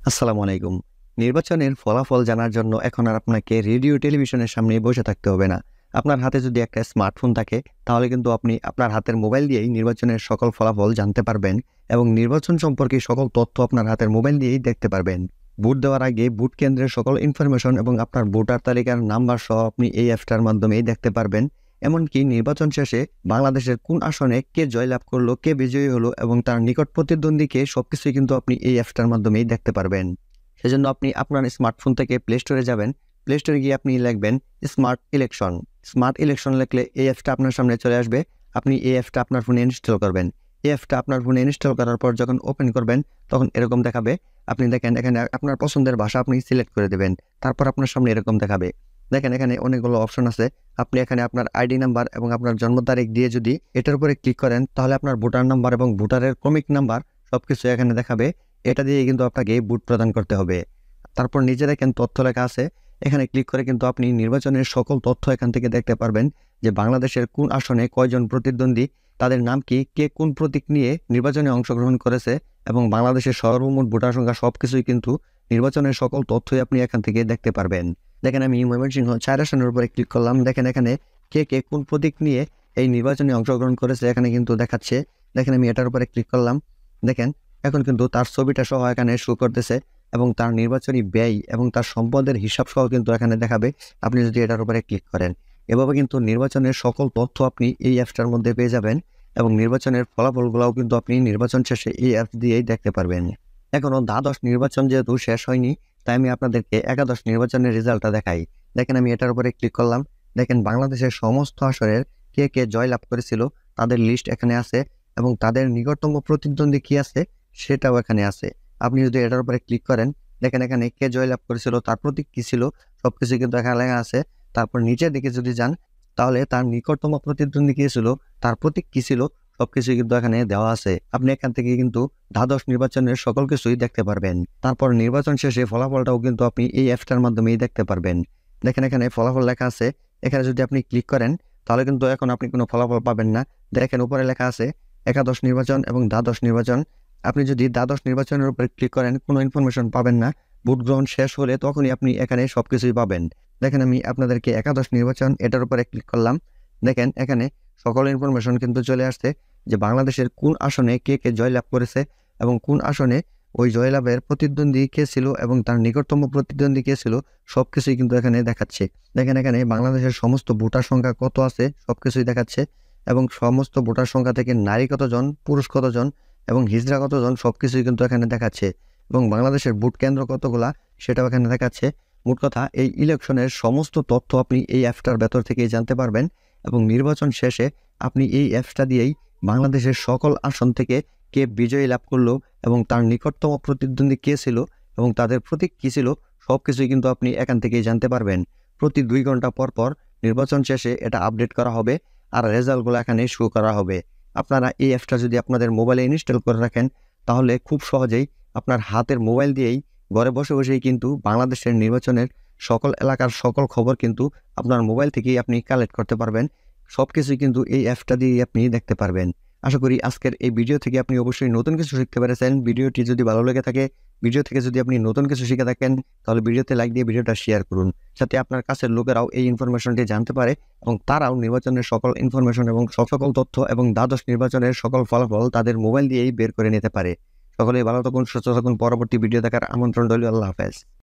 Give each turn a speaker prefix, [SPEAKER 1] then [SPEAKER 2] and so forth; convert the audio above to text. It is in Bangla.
[SPEAKER 1] আসসালামু আলাইকুম। নির্বাচনের ফলাফল জানার জন্য এখন আর আপনাকে রেডিও টেলিভিশনের সামনে বসে থাকতে হবে না। আপনার হাতে যদি একটা স্মার্টফোন থাকে তাহলে কিন্তু আপনি আপনার হাতের মোবাইল দিয়েই নির্বাচনের সকল ফলাফল জানতে পারবেন এবং নির্বাচন সম্পর্কে সকল তথ্য আপনার হাতের মোবাইল দিয়েই দেখতে পারবেন। ভোট দেওয়ার আগে ভোট কেন্দ্রের সকল ইনফরমেশন এবং আপনার ভোটার তালিকার নাম্বার সহ আপনি এই অ্যাপটার মাধ্যমেই দেখতে পারবেন। এমনকি নির্বাচন শেষে বাংলাদেশের কোন আসনে কে জয়লাভ করলো, কে বিজয়ী হলো এবং তার নিকট প্রতিদ্বন্দ্বীকে সবকিছুই কিন্তু আপনি এই অ্যাপটার মাধ্যমেই দেখতে পারবেন। সেজন্য আপনি আপনার স্মার্টফোন থেকে প্লে স্টোরে যাবেন। প্লে স্টোরে গিয়ে আপনি লিখবেন স্মার্ট ইলেকশন। স্মার্ট ইলেকশন লিখলে এই অ্যাপটা আপনার সামনে চলে আসবে। আপনি এই অ্যাপটা আপনার ফোনে ইনস্টল করবেন। এই অ্যাপটা আপনার ফোনে ইনস্টল করার পর যখন ওপেন করবেন তখন এরকম দেখাবে। আপনি দেখেন এখানে আপনার পছন্দের ভাষা আপনি সিলেক্ট করে দেবেন। তারপর আপনার সামনে এরকম দেখাবে। দেখেন এখানে অনেকগুলো অপশন আছে। আপনি এখানে আপনার আইডি নাম্বার এবং আপনার জন্ম তারিখ দিয়ে যদি এটার উপরে ক্লিক করেন তাহলে আপনার ভোটার নাম্বার এবং ভোটারের ক্রমিক নাম্বার সবকিছু এখানে দেখাবে। এটা দিয়ে কিন্তু আপনাকে ভোট প্রদান করতে হবে। তারপর নিচে দেখেন তথ্য লেখা আছে। এখানে ক্লিক করে কিন্তু আপনি নির্বাচনের সকল তথ্য এখান থেকে দেখতে পারবেন যে বাংলাদেশের কোন আসনে কয়জন প্রতিদ্বন্দ্বী, তাদের নাম কি, কে কোন প্রতীক নিয়ে নির্বাচনে অংশগ্রহণ করেছে এবং বাংলাদেশের সর্বমোট ভোটার সংখ্যা সবকিছুই কিন্তু নির্বাচনের সকল তথ্যই আপনি এখান থেকে দেখতে পারবেন। দেখেন আমি ময়মনসিংহ 4 আসনের উপরে ক্লিক করলাম। দেখেন এখানে কে কে কোন প্রতীক নিয়ে এই নির্বাচনে অংশগ্রহণ করেছে এখানে কিন্তু দেখাচ্ছে। দেখেন আমি এটার উপরে ক্লিক করলাম। দেখেন এখন কিন্তু তার ছবিটা সহ এখানে শো করতেছে এবং তার নির্বাচনী ব্যয় এবং তার সম্পদের হিসাব সহ কিন্তু এখানে দেখাবে আপনি যদি এটার উপরে ক্লিক করেন। এভাবে কিন্তু নির্বাচনের সকল তথ্য আপনি এই অ্যাপসটার মধ্যে পেয়ে যাবেন এবং নির্বাচনের ফলাফলগুলোও কিন্তু আপনি নির্বাচন শেষে এই অ্যাপ দিয়েই দেখতে পারবেন। এখনও দ্বাদশ নির্বাচন যেহেতু শেষ হয়নি তাই আমি আপনাদেরকে একাদশ নির্বাচনের রেজাল্টটা দেখাই। দেখেন আমি এটার উপরে ক্লিক করলাম। দেখেন বাংলাদেশের সমস্ত আসনের কে কে জয়লাভ করেছিল তাদের লিস্ট এখানে আছে এবং তাদের নিকটতম প্রতিদ্বন্দ্বী কি আছে সেটাও এখানে আছে। আপনি যদি এটার উপরে ক্লিক করেন দেখেন এখানে কে জয়লাভ করেছিল, তার প্রতীক কি ছিল সবকিছু কিন্তু এখানে লেখা আছে। তারপর নিচের দিকে যদি যান তাহলে তার নিকটতম প্রতিদ্বন্দ্বী কি ছিল, তার প্রতীক কি ছিল সবকিছু কিন্তু এখানে দেওয়া আছে। আপনি এখান থেকে কিন্তু দ্বাদশ নির্বাচনের সকল কিছুই দেখতে পারবেন। তারপর নির্বাচন শেষে ফলাফলটাও কিন্তু আপনি এই অ্যাপটার মাধ্যমেই দেখতে পারবেন। দেখেন এখানে ফলাফল লেখা আছে। এখানে যদি আপনি ক্লিক করেন তাহলে কিন্তু এখন আপনি কোনো ফলাফল পাবেন না। দেখেন উপরে লেখা আছে একাদশ নির্বাচন এবং দ্বাদশ নির্বাচন। আপনি যদি দ্বাদশ নির্বাচনের উপরে ক্লিক করেন কোনো ইনফরমেশন পাবেন না। ভোট গ্রহণ শেষ হলে তখনই আপনি এখানে সবকিছুই পাবেন। দেখেন আমি আপনাদেরকে একাদশ নির্বাচন এটার উপরে ক্লিক করলাম। দেখেন এখানে সকল ইনফরমেশন কিন্তু চলে আসছে যে বাংলাদেশের কোন আসনে কে কে জয়লাভ করেছে এবং কোন আসনে ওই জয়লাভের প্রতিদ্বন্দ্বী কে ছিল এবং তার নিকটতম প্রতিদ্বন্দ্বী কে ছিল সবকিছুই কিন্তু এখানে দেখাচ্ছে। দেখেন এখানে বাংলাদেশের সমস্ত ভোটার সংখ্যা কত আছে সবকিছুই দেখাচ্ছে এবং সমস্ত ভোটার সংখ্যা থেকে নারী কতজন, পুরুষ কতজন এবং হিজড়া কতজন সবকিছুই কিন্তু এখানে দেখাচ্ছে এবং বাংলাদেশের ভোট কেন্দ্র কতগুলা সেটাও এখানে দেখাচ্ছে। মোট কথা এই ইলেকশনের সমস্ত তথ্য আপনি এই অ্যাপটার ভেতর থেকেই জানতে পারবেন এবং নির্বাচন শেষে আপনি এই অ্যাপসটা দিয়েই বাংলাদেশের সকল আসন থেকে কে বিজয়ী লাভ করলো এবং তার নিকটতম প্রতিদ্বন্দ্বী কে ছিল এবং তাদের প্রতীক কী ছিল সবকিছুই কিন্তু আপনি এখান থেকেই জানতে পারবেন। প্রতি 2 ঘন্টা পর পর নির্বাচন শেষে এটা আপডেট করা হবে আর রেজাল্টগুলো এখানে শো করা হবে। আপনারা এই অ্যাপটা যদি আপনাদের মোবাইলে ইনস্টল করে রাখেন তাহলে খুব সহজেই আপনার হাতের মোবাইল দিয়েই ঘরে বসে বসেই কিন্তু বাংলাদেশের নির্বাচনের সকল এলাকার সকল খবর কিন্তু আপনার মোবাইল থেকেই আপনি কালেক্ট করতে পারবেন। সবকিছুই কিন্তু এই অ্যাপটা দিয়ে আপনি দেখতে পারবেন। আশা করি আজকের এই ভিডিও থেকে আপনি অবশ্যই নতুন কিছু শিখতে পেরেছেন। ভিডিওটি যদি ভালো লেগে থাকে, ভিডিও থেকে যদি আপনি নতুন কিছু শিখে থাকেন তাহলে ভিডিওতে লাইক দিয়ে ভিডিওটা শেয়ার করুন যাতে আপনার কাছের লোকেরাও এই ইনফরমেশনটি জানতে পারে এবং তারাও নির্বাচনের সকল ইনফরমেশন এবং সকল তথ্য এবং দ্বাদশ নির্বাচনের সকল ফলাফল তাদের মোবাইল দিয়েই বের করে নিতে পারে। সকলেই ভালো থাকুন, সুস্থ থাকুন। পরবর্তী ভিডিও দেখার আমন্ত্রণ রইল। আল্লাহ হাফেজ।